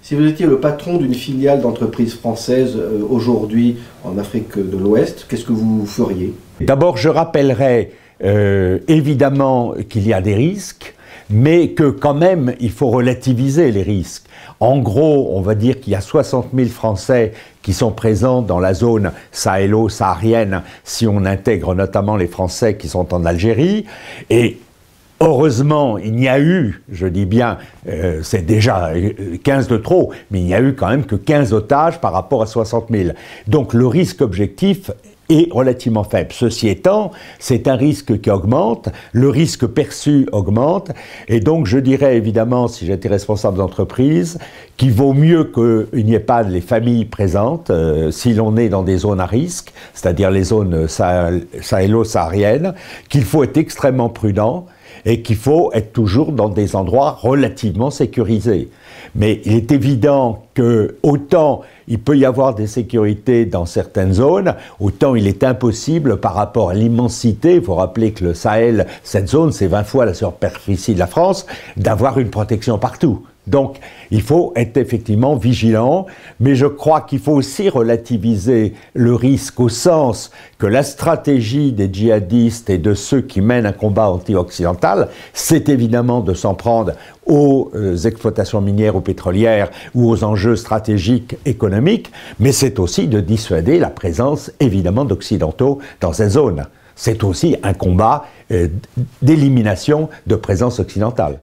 Si vous étiez le patron d'une filiale d'entreprise française aujourd'hui en Afrique de l'Ouest, qu'est-ce que vous feriez? D'abord, je rappellerai évidemment qu'il y a des risques, mais que quand même, il faut relativiser les risques. En gros, on va dire qu'il y a 60 000 Français qui sont présents dans la zone sahélo-saharienne, si on intègre notamment les Français qui sont en Algérie. Et heureusement, il n'y a eu, je dis bien, c'est déjà 15 de trop, mais il n'y a eu quand même que 15 otages par rapport à 60 000. Donc le risque objectif est relativement faible. Ceci étant, c'est un risque qui augmente, le risque perçu augmente, et donc je dirais évidemment, si j'étais responsable d'entreprise, qu'il vaut mieux qu'il n'y ait pas les familles présentes si l'on est dans des zones à risque, c'est-à-dire les zones sahélo-sahariennes, qu'il faut être extrêmement prudent, et qu'il faut être toujours dans des endroits relativement sécurisés. Mais il est évident que autant il peut y avoir des sécurités dans certaines zones, autant il est impossible par rapport à l'immensité, il faut rappeler que le Sahel, cette zone, c'est 20 fois la superficie de la France, d'avoir une protection partout. Donc, il faut être effectivement vigilant, mais je crois qu'il faut aussi relativiser le risque au sens que la stratégie des djihadistes et de ceux qui mènent un combat anti-occidental, c'est évidemment de s'en prendre aux exploitations minières ou pétrolières ou aux enjeux stratégiques économiques, mais c'est aussi de dissuader la présence évidemment d'occidentaux dans cette zone. C'est aussi un combat d'élimination de présence occidentale.